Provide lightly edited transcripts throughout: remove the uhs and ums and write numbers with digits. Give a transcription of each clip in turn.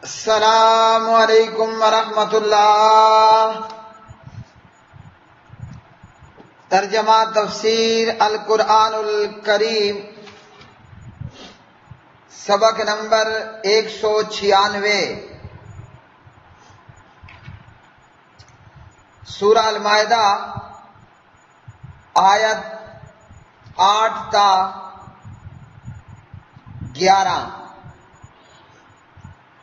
السلام علیکم ورحمۃ اللہ۔ ترجمہ تفسیر القرآن الکریم، سبق نمبر 196، سورہ المائدہ، آیت 8 تا 11۔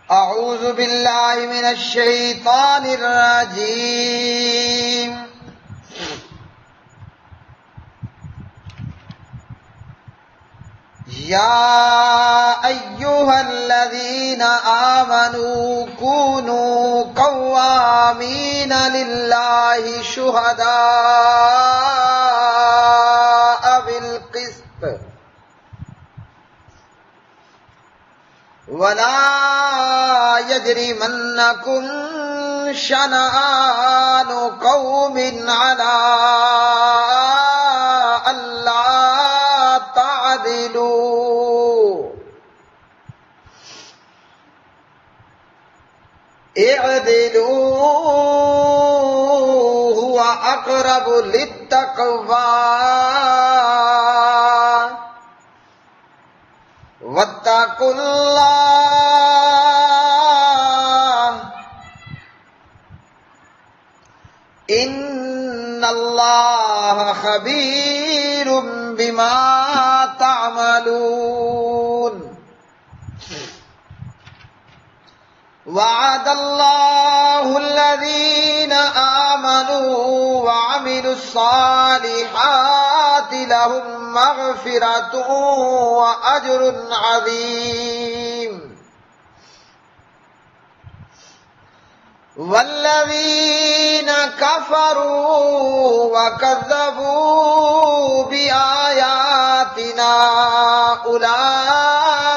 اعوذ باللہ من الشیطان الرجیم۔ یا ایھا الذین آمنوا کونوا قوامین للہ شہداء بالقسط ولا يجرمنكم شنآن قوم على ألا تعدلوا اعدلوا هو أقرب للتقوى واتقوا اللہ ان اللہ خبیر بما تعملون۔ وعد اللہ الذین آمنوا وعملوا الصالحات لهم مغفرۃ واجر عظیم۔ والذین کفروا وکذبوا بآیاتنا اولئک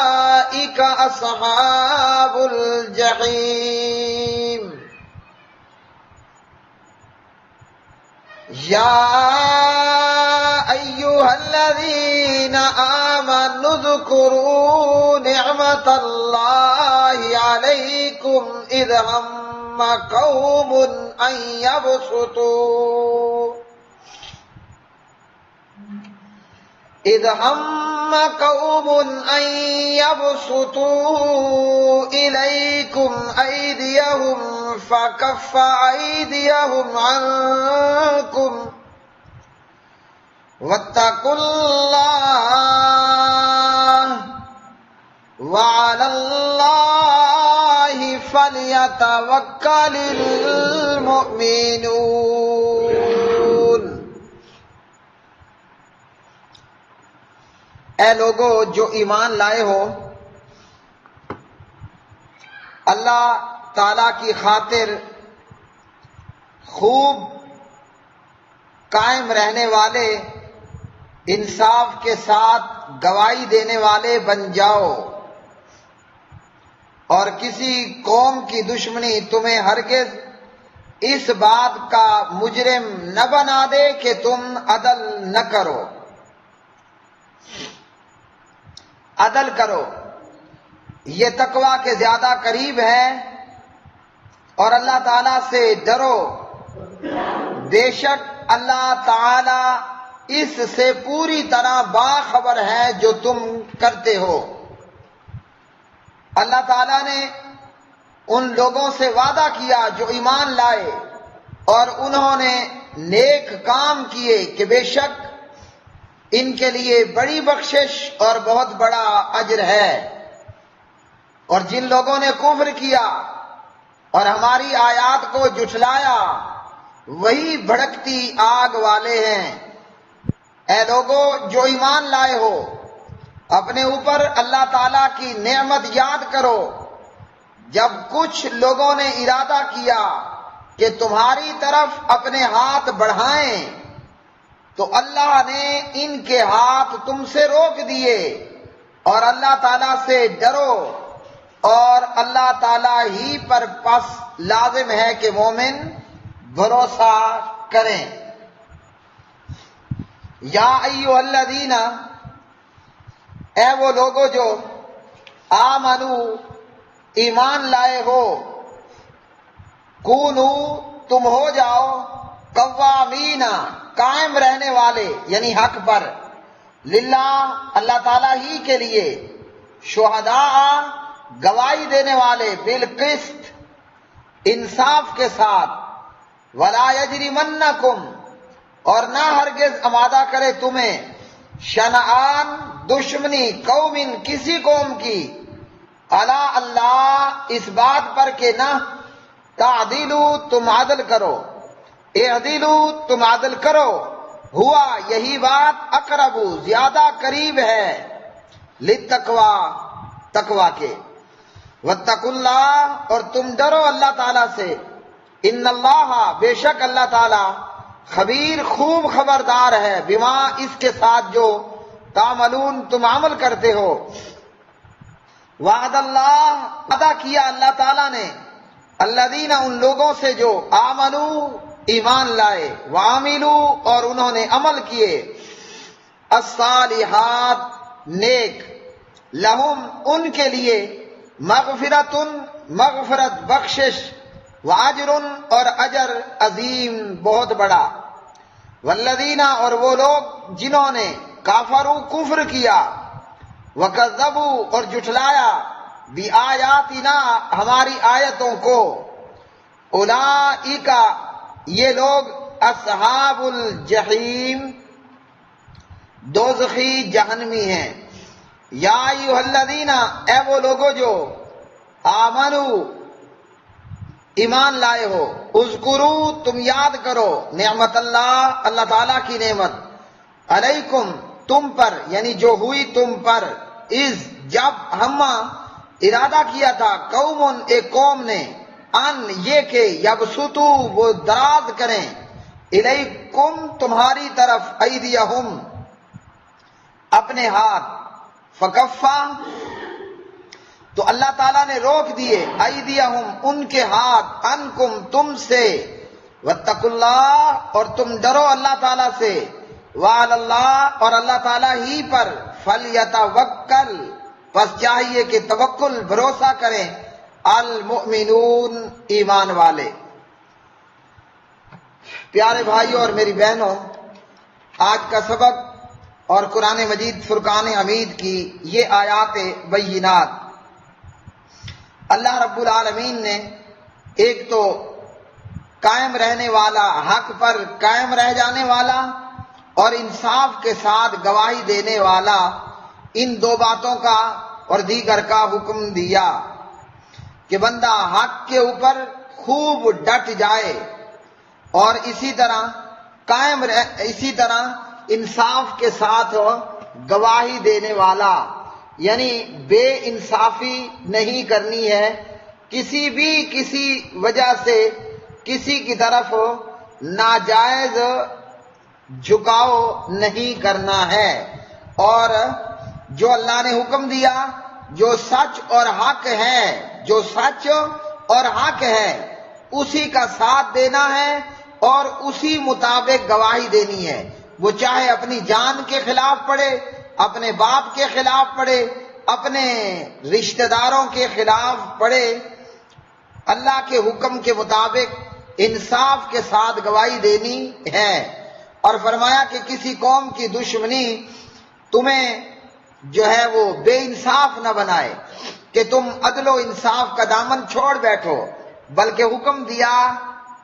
اصحاب الجحیم۔ یا ایھا الذین آمنوا اذکروا نعمت اللہ علیکم اذ ہم قوم ان يبسطوا إليكم أيديهم فكف أيديهم عنكم واتقوا الله وعلى الله فليتوكل المؤمنون۔ اے لوگو جو ایمان لائے ہو، اللہ تعالی کی خاطر خوب قائم رہنے والے، انصاف کے ساتھ گواہی دینے والے بن جاؤ، اور کسی قوم کی دشمنی تمہیں ہرگز اس بات کا مجرم نہ بنا دے کہ تم عدل نہ کرو۔ عدل کرو، یہ تقویٰ کے زیادہ قریب ہے، اور اللہ تعالیٰ سے ڈرو، بے شک اللہ تعالیٰ اس سے پوری طرح باخبر ہے جو تم کرتے ہو۔ اللہ تعالیٰ نے ان لوگوں سے وعدہ کیا جو ایمان لائے اور انہوں نے نیک کام کیے کہ بے شک ان کے لیے بڑی بخشش اور بہت بڑا اجر ہے، اور جن لوگوں نے کفر کیا اور ہماری آیات کو جھٹلایا وہی بھڑکتی آگ والے ہیں۔ اے لوگو جو ایمان لائے ہو، اپنے اوپر اللہ تعالیٰ کی نعمت یاد کرو جب کچھ لوگوں نے ارادہ کیا کہ تمہاری طرف اپنے ہاتھ بڑھائیں تو اللہ نے ان کے ہاتھ تم سے روک دیے، اور اللہ تعالیٰ سے ڈرو، اور اللہ تعالیٰ ہی پر پس لازم ہے کہ مومن بھروسہ کریں۔ یا ایھا الذین، اے وہ لوگو جو آمنو ایمان لائے ہو، کونو تم ہو جاؤ، قوامین قائم رہنے والے یعنی حق پر، للہ اللہ تعالیٰ ہی کے لیے، شہداء گواہی دینے والے، بالقسط انصاف کے ساتھ، ولا یجرمنکم اور نہ ہرگز آمادہ کرے تمہیں، شنآن دشمنی، قوم کسی قوم کی، الا اللہ اس بات پر کہ نہ، تعدیلو تم عدل کرو، اعدلو تم عدل کرو، ہوا یہی بات، اقرب زیادہ قریب ہے، للتقوی تقوی کے، واتقوا اللہ اور تم ڈرو اللہ تعالیٰ سے، ان اللہ بے شک اللہ تعالیٰ، خبیر خوب خبردار ہے، بما اس کے ساتھ جو تعملون تم عمل کرتے ہو، وعد اللہ وعدہ کیا اللہ تعالیٰ نے، الذین ان لوگوں سے جو آمنو ایمان لائے، وعملو اور انہوں نے عمل کیے، الصالحات نیک، لہم ان کے لیے، مغفرت مغفرت بخشش، واجر اور اجر عظیم بہت بڑا، والذین اور وہ لوگ جنہوں نے کافروا کفر کیا، وکذبوا اور جھٹلایا، بآیاتنا ہماری آیتوں کو، اولئک یہ لوگ، اصحاب الجحیم دوزخی جہنمی ہیں، یا ایھا الذین اے وہ لوگو جو آمنو ایمان لائے ہو، اذکرو تم یاد کرو، نعمت اللہ اللہ تعالیٰ کی نعمت، علیکم تم پر یعنی جو ہوئی تم پر، اذ جب ہم ارادہ کیا تھا، قوم ایک قوم نے، ان یہ کہ یبسطو وہ دراز کریں، الیکم تمہاری طرف، ایدیہم اپنے ہاتھ، فکفا تو اللہ تعالیٰ نے روک دیے، ایدیہم ان کے ہاتھ، انکم تم سے، واتقوا اللہ اور تم ڈرو اللہ تعالیٰ سے، وعلی اللہ اور اللہ تعالیٰ ہی پر، فلیتوکل پس چاہیے کہ توکل بھروسہ کریں، المؤمنون ایمان والے۔ پیارے بھائیوں اور میری بہنوں، آج کا سبق اور قرآن مجید فرقان حمید کی یہ آیات بینات، اللہ رب العالمین نے ایک تو قائم رہنے والا، حق پر قائم رہ جانے والا اور انصاف کے ساتھ گواہی دینے والا، ان دو باتوں کا اور دیگر کا حکم دیا کہ بندہ حق کے اوپر خوب ڈٹ جائے اور اسی طرح انصاف کے ساتھ گواہی دینے والا، یعنی بے انصافی نہیں کرنی ہے، کسی وجہ سے کسی کی طرف ناجائز جھکاؤ نہیں کرنا ہے، اور جو اللہ نے حکم دیا، جو سچ اور حق ہے، جو سچ اور حق ہے اسی کا ساتھ دینا ہے اور اسی مطابق گواہی دینی ہے، وہ چاہے اپنی جان کے خلاف پڑے، اپنے باپ کے خلاف پڑے، اپنے رشتہ داروں کے خلاف پڑے، اللہ کے حکم کے مطابق انصاف کے ساتھ گواہی دینی ہے۔ اور فرمایا کہ کسی قوم کی دشمنی تمہیں جو ہے وہ بے انصاف نہ بنائے کہ تم عدل و انصاف کا دامن چھوڑ بیٹھو، بلکہ حکم دیا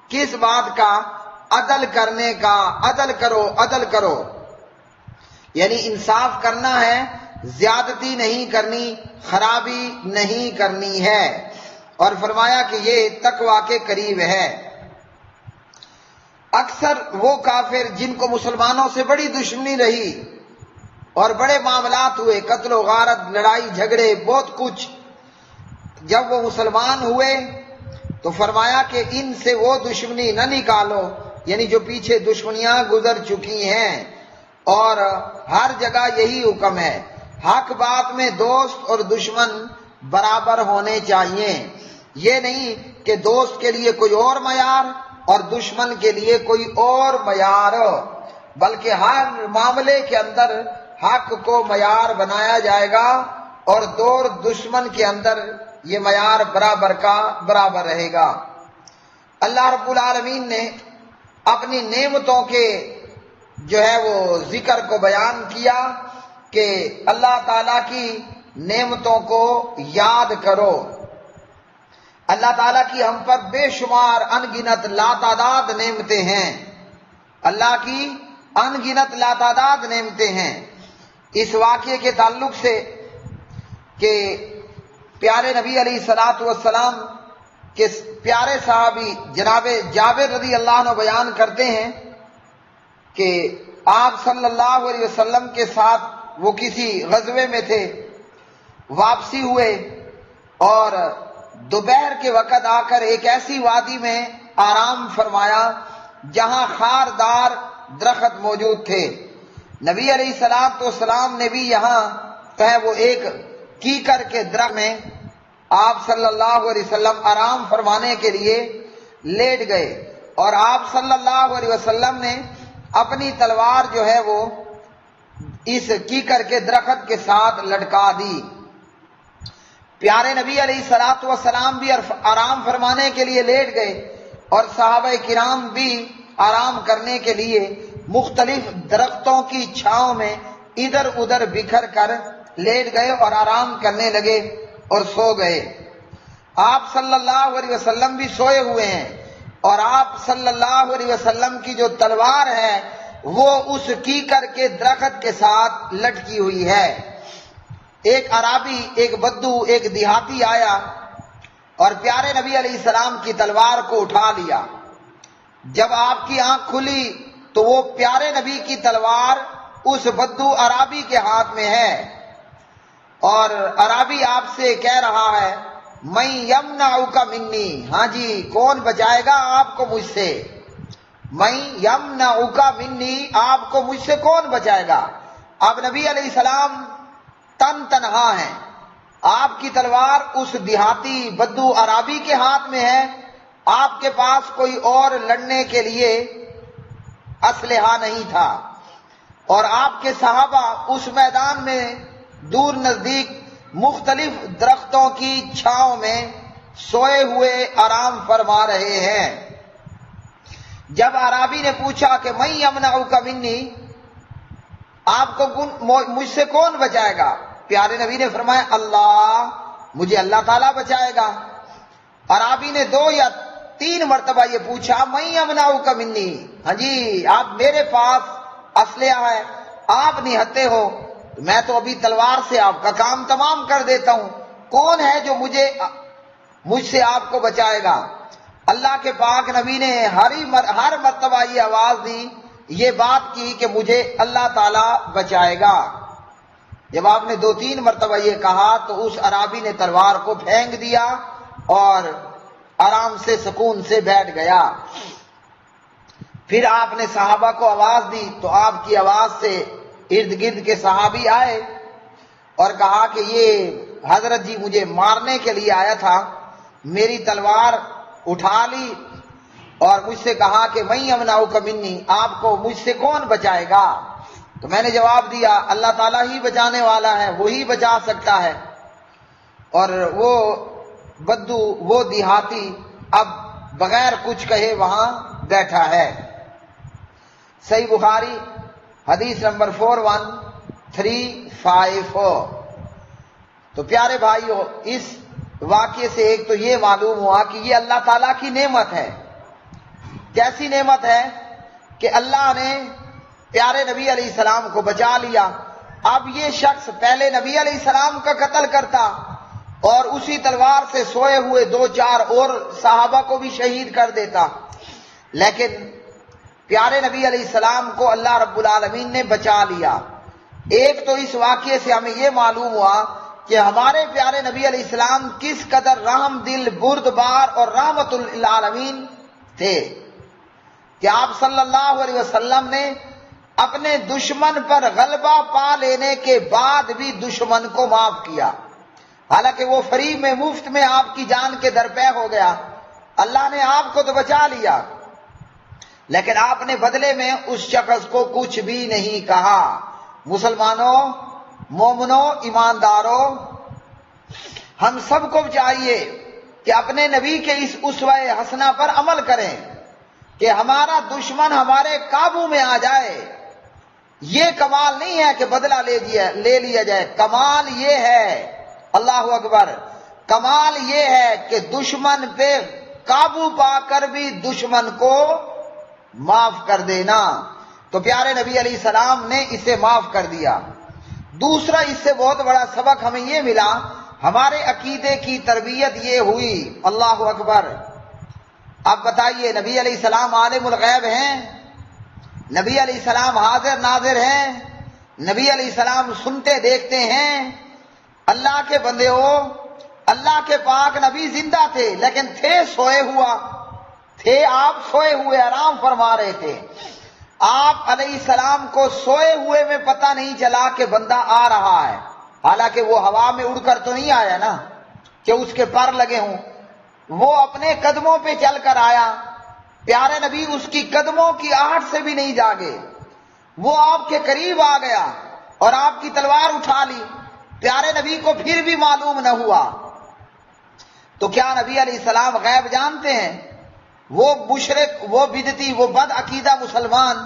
کس بات کا؟ عدل کرنے کا، عدل کرو عدل کرو، یعنی انصاف کرنا ہے، زیادتی نہیں کرنی، خرابی نہیں کرنی ہے، اور فرمایا کہ یہ تقوی کے قریب ہے۔ اکثر وہ کافر جن کو مسلمانوں سے بڑی دشمنی رہی اور بڑے معاملات ہوئے، قتل و غارت، لڑائی جھگڑے، بہت کچھ، جب وہ مسلمان ہوئے تو فرمایا کہ ان سے وہ دشمنی نہ نکالو، یعنی جو پیچھے دشمنیاں گزر چکی ہیں، اور ہر جگہ یہی حکم ہے، حق بات میں دوست اور دشمن برابر ہونے چاہیے، یہ نہیں کہ دوست کے لیے کوئی اور معیار اور دشمن کے لیے کوئی اور معیار، بلکہ ہر معاملے کے اندر حق کو معیار بنایا جائے گا اور دور دشمن کے اندر یہ معیار برابر کا برابر رہے گا۔ اللہ رب العالمین نے اپنی نعمتوں کے جو ہے وہ ذکر کو بیان کیا کہ اللہ تعالیٰ کی نعمتوں کو یاد کرو۔ اللہ تعالیٰ کی ہم پر بے شمار ان گنت لاتعداد نعمتیں ہیں، اللہ کی ان گنت لاتعداد نعمتیں ہیں۔ اس واقعے کے تعلق سے کہ پیارے نبی علیہ الصلوۃ والسلام کے پیارے صحابی جناب جابر رضی اللہ عنہ بیان کرتے ہیں کہ آپ صلی اللہ علیہ وسلم کے ساتھ وہ کسی غزوے میں تھے، واپسی ہوئے اور دوپہر کے وقت آ کر ایک ایسی وادی میں آرام فرمایا جہاں خاردار درخت موجود تھے۔ نبی علیہ الصلوۃ والسلام نے بھی یہاں وہ ایک کیکر کے درخت میں آپ صلی اللہ علیہ وسلم آرام فرمانے کے لیے لیٹ گئے، اور آپ صلی اللہ علیہ وسلم نے اپنی تلوار جو ہے وہ اس کیکر کے درخت کے ساتھ لٹکا دی۔ پیارے نبی علیہ الصلوۃ والسلام بھی آرام فرمانے کے لیے لیٹ گئے، اور صحابہ کرام بھی آرام کرنے کے لیے مختلف درختوں کی چھاؤں میں ادھر ادھر بکھر کر لیٹ گئے اور آرام کرنے لگے اور سو گئے۔ آپ صلی اللہ علیہ وسلم بھی سوئے ہوئے ہیں، اور آپ صلی اللہ علیہ وسلم کی جو تلوار ہے وہ اس کیکر کے درخت کے ساتھ لٹکی ہوئی ہے۔ ایک عرابی، ایک بدو، ایک دیہاتی آیا اور پیارے نبی علیہ السلام کی تلوار کو اٹھا لیا۔ جب آپ کی آنکھ کھلی تو وہ پیارے نبی کی تلوار اس بدو عرابی کے ہاتھ میں ہے، اور عرابی آپ سے کہہ رہا ہے میں یمنعک منی، ہاں جی کون بچائے گا آپ کو مجھ سے؟ میں یمنعک منی، آپ کو مجھ سے کون بچائے گا؟ اب نبی علیہ السلام تنہا ہیں، آپ کی تلوار اس دیہاتی بدو عرابی کے ہاتھ میں ہے، آپ کے پاس کوئی اور لڑنے کے لیے اسلحہ نہیں تھا، اور آپ کے صحابہ اس میدان میں دور نزدیک مختلف درختوں کی چھاؤں میں سوئے ہوئے آرام فرما رہے ہیں۔ جب عرابی نے پوچھا کہ میں یمنعک منی، آپ کو مجھ سے کون بچائے گا؟ پیارے نبی نے فرمایا اللہ، مجھے اللہ تعالیٰ بچائے گا۔ عرابی نے 2 یا 3 مرتبہ یہ پوچھا میں یمنعک منی، ہاں جی آپ میرے پاس اسلحہ ہے، آپ نہتے ہو، میں تو ابھی تلوار سے آپ کا کام تمام کر دیتا ہوں، کون ہے جو مجھ سے آپ کو بچائے گا؟ اللہ کے پاک نبی نے ہر مرتبہ یہ آواز دی، یہ بات کی کہ مجھے اللہ تعالیٰ بچائے گا۔ جب آپ نے 2-3 مرتبہ یہ کہا تو اس عرابی نے تلوار کو پھینک دیا اور آرام سے سکون سے بیٹھ گیا۔ پھر آپ نے صحابہ کو آواز دی تو آپ کی آواز سے ارد گرد کے صحابی آئے اور کہا کہ یہ حضرت جی مجھے مارنے کے لیے آیا تھا، میری تلوار اٹھا لی اور مجھ سے کہا کہ میں یمنعک منی، آپ کو مجھ سے کون بچائے گا؟ تو میں نے جواب دیا اللہ تعالیٰ ہی بچانے والا ہے، وہی بچا سکتا ہے۔ اور وہ بدو، وہ دیہاتی اب بغیر کچھ کہے وہاں بیٹھا ہے۔ صحیح بخاری حدیث نمبر 41354۔ تو پیارے بھائیو، اس واقعے سے ایک تو یہ معلوم ہوا کہ یہ اللہ تعالیٰ کی نعمت ہے۔ کیسی نعمت ہے کہ اللہ نے پیارے نبی علیہ السلام کو بچا لیا۔ اب یہ شخص پہلے نبی علیہ السلام کا قتل کرتا اور اسی تلوار سے سوئے ہوئے 2-4 اور صحابہ کو بھی شہید کر دیتا، لیکن پیارے نبی علیہ السلام کو اللہ رب العالمین نے بچا لیا۔ ایک تو اس واقعے سے ہمیں یہ معلوم ہوا کہ ہمارے پیارے نبی علیہ السلام کس قدر رحم دل، بردبار اور رحمت للعالمین تھے کہ آپ صلی اللہ علیہ وسلم نے اپنے دشمن پر غلبہ پا لینے کے بعد بھی دشمن کو معاف کیا، حالانکہ وہ فریب میں مفت میں آپ کی جان کے درپے ہو گیا۔ اللہ نے آپ کو تو بچا لیا، لیکن آپ نے بدلے میں اس شخص کو کچھ بھی نہیں کہا۔ مسلمانوں، مومنوں، ایمانداروں، ہم سب کو چاہیے کہ اپنے نبی کے اس اسوہ حسنہ پر عمل کریں کہ ہمارا دشمن ہمارے قابو میں آ جائے۔ یہ کمال نہیں ہے کہ بدلہ لے لیا جائے، کمال یہ ہے، اللہ اکبر، کمال یہ ہے کہ دشمن پہ قابو پا کر بھی دشمن کو معاف کر دینا۔ تو پیارے نبی علیہ السلام نے اسے معاف کر دیا۔ دوسرا اس سے بہت بڑا سبق ہمیں یہ ملا، ہمارے عقیدے کی تربیت یہ ہوئی، اللہ اکبر۔ اب بتائیے، نبی علیہ السلام عالم الغیب ہیں، نبی علیہ السلام حاضر ناظر ہیں، نبی علیہ السلام سنتے دیکھتے ہیں۔ اللہ کے بندے ہو، اللہ کے پاک نبی زندہ تھے لیکن تھے سوئے ہوا، تھے آپ سوئے ہوئے، آرام فرما رہے تھے۔ آپ علیہ السلام کو سوئے ہوئے میں پتہ نہیں چلا کہ بندہ آ رہا ہے، حالانکہ وہ ہوا میں اڑ کر تو نہیں آیا نا کہ اس کے پر لگے ہوں، وہ اپنے قدموں پہ چل کر آیا۔ پیارے نبی اس کی قدموں کی آہٹ سے بھی نہیں جاگے، وہ آپ کے قریب آ گیا اور آپ کی تلوار اٹھا لی۔ پیارے نبی کو پھر بھی معلوم نہ ہوا۔ تو کیا نبی علیہ السلام غیب جانتے ہیں؟ وہ مشرک، وہ بدعتی، وہ بد عقیدہ مسلمان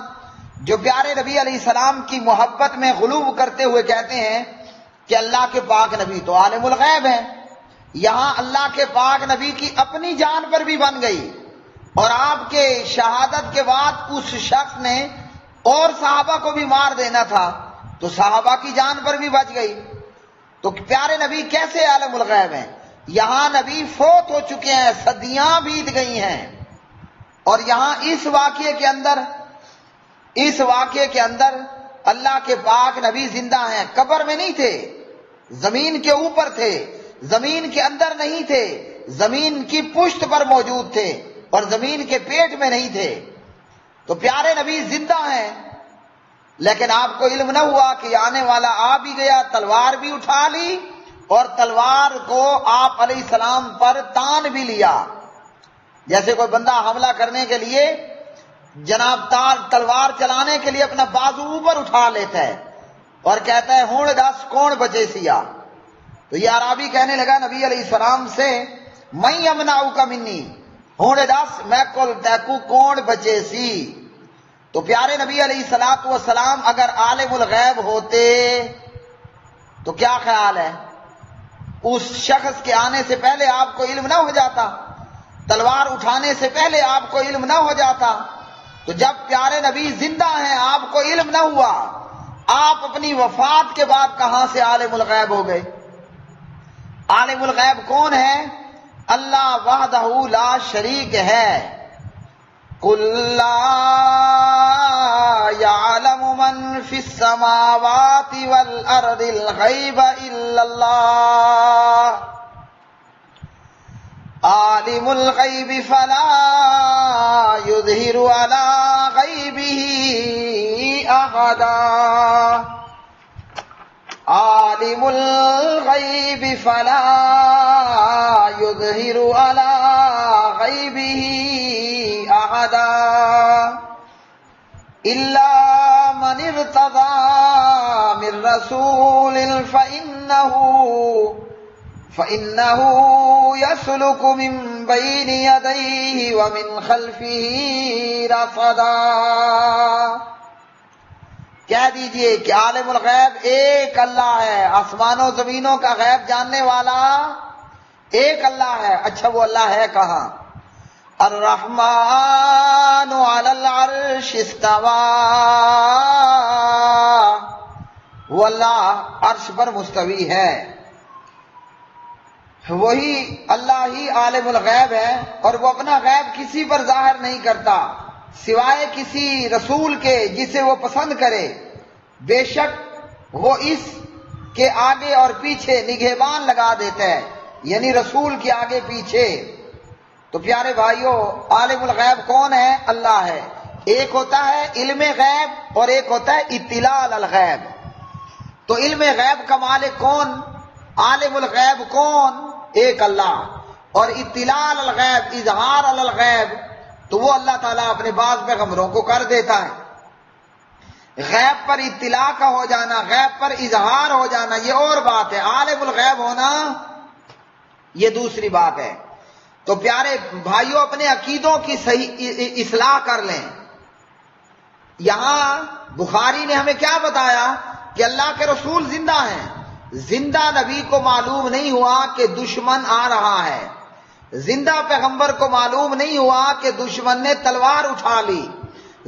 جو پیارے نبی علیہ السلام کی محبت میں غلو کرتے ہوئے کہتے ہیں کہ اللہ کے پاک نبی تو عالم الغیب ہیں، یہاں اللہ کے پاک نبی کی اپنی جان پر بھی بن گئی، اور آپ کے شہادت کے بعد اس شخص نے اور صحابہ کو بھی مار دینا تھا تو صحابہ کی جان پر بھی بچ گئی۔ تو پیارے نبی کیسے عالم الغیب ہیں؟ یہاں نبی فوت ہو چکے ہیں، صدیاں بیت گئی ہیں، اور یہاں اس واقعے کے اندر اللہ کے پاک نبی زندہ ہیں، قبر میں نہیں تھے، زمین کے اوپر تھے، زمین کے اندر نہیں تھے، زمین کی پشت پر موجود تھے اور زمین کے پیٹ میں نہیں تھے۔ تو پیارے نبی زندہ ہیں، لیکن آپ کو علم نہ ہوا کہ آنے والا آ بھی گیا، تلوار بھی اٹھا لی اور تلوار کو آپ علیہ السلام پر تان بھی لیا۔ جیسے کوئی بندہ حملہ کرنے کے لیے جناب تلوار چلانے کے لیے اپنا بازو اوپر اٹھا لیتا ہے اور کہتا ہے ہون دس کون بچے سیا۔ تو یہ عربی کہنے لگا نبی علیہ السلام سے، میں یمنعک منی، ہون دس میں کل تیکو کون بچے سی۔ تو پیارے نبی علیہ السلام اگر عالم الغیب ہوتے تو کیا خیال ہے، اس شخص کے آنے سے پہلے آپ کو علم نہ ہو جاتا، تلوار اٹھانے سے پہلے آپ کو علم نہ ہو جاتا؟ تو جب پیارے نبی زندہ ہیں آپ کو علم نہ ہوا، آپ اپنی وفات کے بعد کہاں سے عالم الغیب ہو گئے؟ عالم الغیب کون ہے؟ اللہ وحدہ لا شریک ہے۔ قُل لَّا يَعْلَمُ مَن فِي السَّمَاوَاتِ وَالْأَرْضِ الْغَيْبَ إِلَّا اللَّهُ عَالِمُ الْغَيْبِ فَلَا يُظْهِرُ عَلَىٰ غَيْبِهِ أَحَدًا عالم الغیب فلا یظہر علی غیبہ احدا الا من ارتضی من رسول فإنه يسلك من بين يديه ومن خلفه رصدا۔ کہہ دیجئے کہ عالم الغیب ایک اللہ ہے، آسمانوں زمینوں کا غیب جاننے والا ایک اللہ ہے۔ اچھا وہ اللہ ہے کہاں؟ الرحمن علی العرش استوى، وہ اللہ عرش پر مستوی ہے، وہی اللہ ہی عالم الغیب ہے، اور وہ اپنا غیب کسی پر ظاہر نہیں کرتا سوائے کسی رسول کے جسے وہ پسند کرے۔ بے شک وہ اس کے آگے اور پیچھے نگہبان لگا دیتا ہے، یعنی رسول کے آگے پیچھے۔ تو پیارے بھائیوں، عالم الغیب کون ہے؟ اللہ ہے۔ ایک ہوتا ہے علم غیب اور ایک ہوتا ہے اطلاع علی الغیب۔ تو علم غیب کا مالک کون؟ عالم الغیب کون؟ ایک اللہ۔ اور اطلاع علی الغیب، اظہار علی الغیب، تو وہ اللہ تعالیٰ اپنے بعض پیغمبروں کو کر دیتا ہے۔ غیب پر اطلاع کا ہو جانا، غیب پر اظہار ہو جانا، یہ اور بات ہے۔ عالم الغیب ہونا یہ دوسری بات ہے۔ تو پیارے بھائیوں، اپنے عقیدوں کی صحیح اصلاح کر لیں۔ یہاں بخاری نے ہمیں کیا بتایا کہ اللہ کے رسول زندہ ہیں۔ زندہ نبی کو معلوم نہیں ہوا کہ دشمن آ رہا ہے، زندہ پیغمبر کو معلوم نہیں ہوا کہ دشمن نے تلوار اٹھا لی،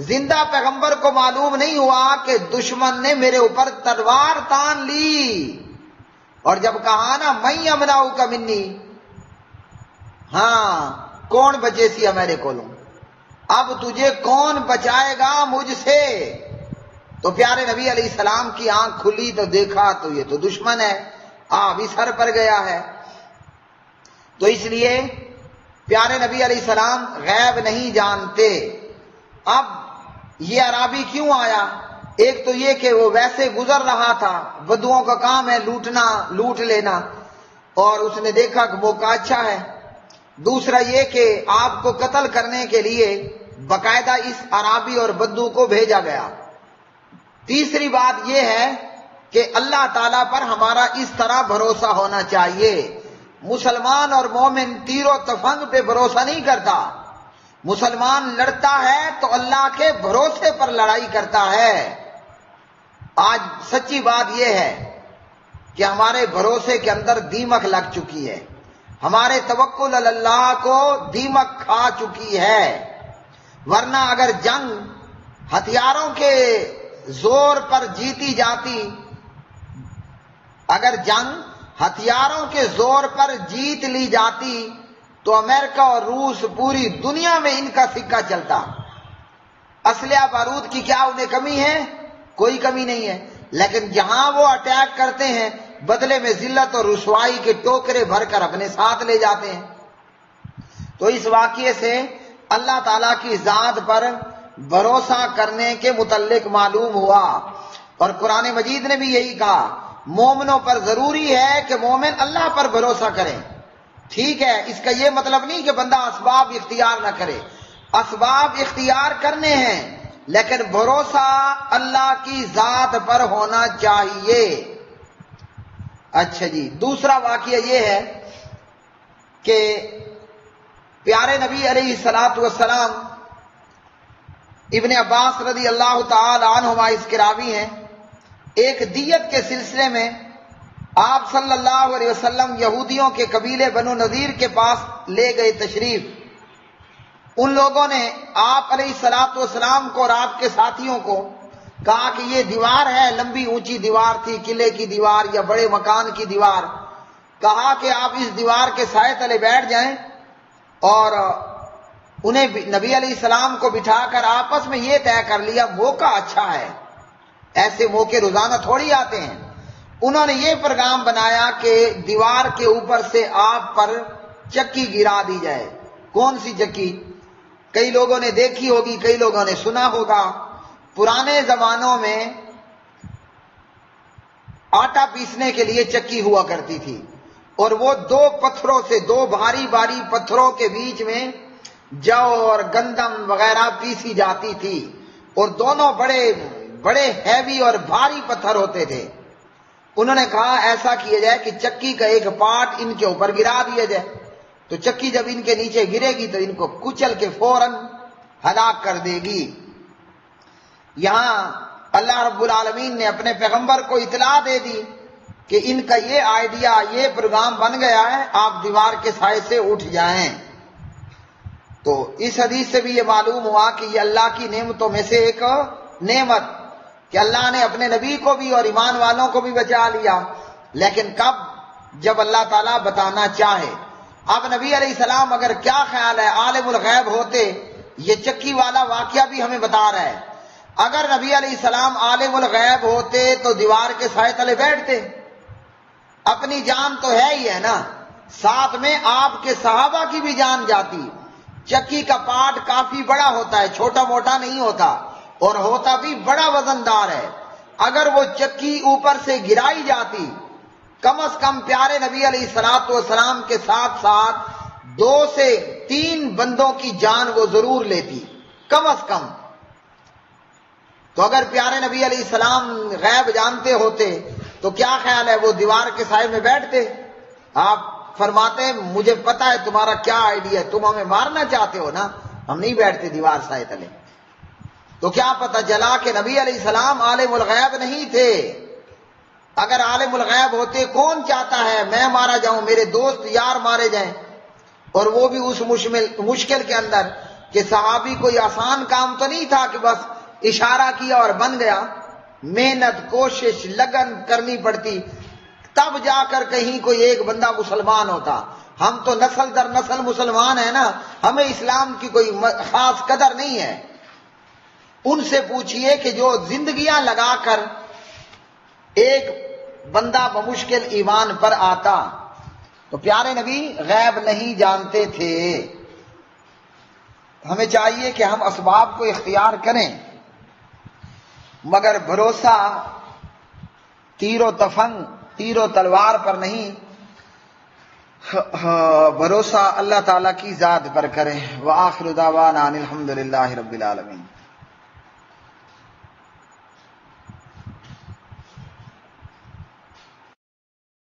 زندہ پیغمبر کو معلوم نہیں ہوا کہ دشمن نے میرے اوپر تلوار تان لی۔ اور جب کہا نا میں امناؤ کا منی، ہاں کون بچے سی میرے کو لوں، اب تجھے کون بچائے گا مجھ سے؟ تو پیارے نبی علیہ السلام کی آنکھ کھلی تو دیکھا تو یہ تو دشمن ہے، ابھی سر پر گیا ہے۔ تو اس لیے پیارے نبی علیہ السلام غیب نہیں جانتے۔ اب یہ اعرابی کیوں آیا؟ ایک تو یہ کہ وہ ویسے گزر رہا تھا، بدوؤں کا کام ہے لوٹنا، لوٹ لینا، اور اس نے دیکھا کہ موقع اچھا ہے۔ دوسرا یہ کہ آپ کو قتل کرنے کے لیے باقاعدہ اس اعرابی اور بدو کو بھیجا گیا۔ تیسری بات یہ ہے کہ اللہ تعالیٰ پر ہمارا اس طرح بھروسہ ہونا چاہیے۔ مسلمان اور مومن تیر و تفنگ پہ بھروسہ نہیں کرتا۔ مسلمان لڑتا ہے تو اللہ کے بھروسے پر لڑائی کرتا ہے۔ آج سچی بات یہ ہے کہ ہمارے بھروسے کے اندر دیمک لگ چکی ہے، ہمارے توکل علی اللہ کو دیمک کھا چکی ہے۔ ورنہ اگر جنگ ہتھیاروں کے زور پر جیتی جاتی، اگر جنگ ہتھیاروں کے زور پر جیت لی جاتی تو امریکہ اور روس پوری دنیا میں ان کا سکہ چلتا۔ اسلحہ بارود کی کیا انہیں کمی ہے؟ کوئی کمی نہیں ہے، لیکن جہاں وہ اٹیک کرتے ہیں بدلے میں ذلت اور رسوائی کے ٹوکرے بھر کر اپنے ساتھ لے جاتے ہیں۔ تو اس واقعے سے اللہ تعالیٰ کی ذات پر بھروسہ کرنے کے متعلق معلوم ہوا، اور قرآن مجید نے بھی یہی کہا مومنوں پر ضروری ہے کہ مومن اللہ پر بھروسہ کریں۔ ٹھیک ہے، اس کا یہ مطلب نہیں کہ بندہ اسباب اختیار نہ کرے، اسباب اختیار کرنے ہیں، لیکن بھروسہ اللہ کی ذات پر ہونا چاہیے۔ اچھا جی، دوسرا واقعہ یہ ہے کہ پیارے نبی علیہ الصلوۃ والسلام، ابن عباس رضی اللہ تعالی عنہما اس کے راوی ہیں، ایک دیت کے سلسلے میں آپ صلی اللہ علیہ وسلم یہودیوں کے قبیلے بنو نذیر کے پاس لے گئے تشریف۔ ان لوگوں نے آپ علیہ الصلوۃ والسلام کو اور آپ کے ساتھیوں کو کہا کہ یہ دیوار ہے، لمبی اونچی دیوار تھی، قلعے کی دیوار یا بڑے مکان کی دیوار، کہا کہ آپ اس دیوار کے سائے تلے بیٹھ جائیں، اور انہیں نبی علیہ السلام کو بٹھا کر آپس میں یہ طے کر لیا موقع اچھا ہے، ایسے موقع روزانہ تھوڑی آتے ہیں۔ انہوں نے یہ پیغام بنایا کہ دیوار کے اوپر سے آپ پر چکی گرا دی جائے۔ کون سی چکی؟ کئی لوگوں نے دیکھی ہوگی، کئی لوگوں نے سنا ہوگا۔ پرانے زمانوں میں آٹا پیسنے کے لیے چکی ہوا کرتی تھی، اور وہ دو پتھروں سے، دو بھاری بھاری پتھروں کے بیچ میں جو اور گندم وغیرہ پیسی جاتی تھی، اور دونوں بڑے بڑے ہیوی اور بھاری پتھر ہوتے تھے۔ انہوں نے کہا ایسا کیا جائے کہ چکی کا ایک پارٹ ان کے اوپر گرا دیا جائے، تو چکی جب ان کے نیچے گرے گی تو ان کو کچل کے فوراً ہلاک کر دے گی۔ یہاں اللہ رب العالمین نے اپنے پیغمبر کو اطلاع دے دی کہ ان کا یہ آئیڈیا، یہ پروگرام بن گیا ہے، آپ دیوار کے سائے سے اٹھ جائیں۔ تو اس حدیث سے بھی یہ معلوم ہوا کہ یہ اللہ کی نعمتوں میں سے ایک نعمت کہ اللہ نے اپنے نبی کو بھی اور ایمان والوں کو بھی بچا لیا، لیکن کب؟ جب اللہ تعالیٰ بتانا چاہے۔ اب نبی علیہ السلام اگر کیا خیال ہے عالم الغیب ہوتے، یہ چکی والا واقعہ بھی ہمیں بتا رہا ہے، اگر نبی علیہ السلام عالم الغیب ہوتے تو دیوار کے سائے تلے بیٹھتے؟ اپنی جان تو ہے ہی ہے نا، ساتھ میں آپ کے صحابہ کی بھی جان جاتی۔ چکی کا پارٹ کافی بڑا ہوتا ہے، چھوٹا موٹا نہیں ہوتا، اور ہوتا بھی بڑا وزندار ہے۔ اگر وہ چکی اوپر سے گرائی جاتی، کم از کم پیارے نبی علیہ الصلوۃ والسلام کے ساتھ ساتھ 2 سے 3 بندوں کی جان وہ ضرور لیتی، کم از کم۔ تو اگر پیارے نبی علیہ السلام غیب جانتے ہوتے تو کیا خیال ہے وہ دیوار کے سائے میں بیٹھتے؟ آپ فرماتے ہیں مجھے پتا ہے تمہارا کیا آئیڈیا ہے، تم ہمیں مارنا چاہتے ہو نا، ہم نہیں بیٹھتے دیوار سائے تلے۔ تو کیا پتا چلا کہ نبی علیہ السلام عالم الغیب نہیں تھے۔ اگر عالم الغیب ہوتے، کون چاہتا ہے میں مارا جاؤں، میرے دوست یار مارے جائیں، اور وہ بھی اس مشکل کے اندر کہ صحابی کوئی آسان کام تو نہیں تھا کہ بس اشارہ کیا اور بن گیا، محنت کوشش لگن کرنی پڑتی، تب جا کر کہیں کوئی ایک بندہ مسلمان ہوتا۔ ہم تو نسل در نسل مسلمان ہیں نا، ہمیں اسلام کی کوئی خاص قدر نہیں ہے۔ ان سے پوچھئے کہ جو زندگیاں لگا کر ایک بندہ بمشکل ایمان پر آتا، تو پیارے نبی غیب نہیں جانتے تھے۔ ہمیں چاہیے کہ ہم اسباب کو اختیار کریں، مگر بھروسہ تیر و تفنگ، تیر و تلوار پر نہیں، بھروسہ اللہ تعالیٰ کی ذات پر کریں۔ وآخر دعوانا ان الحمد للہ رب العالمین۔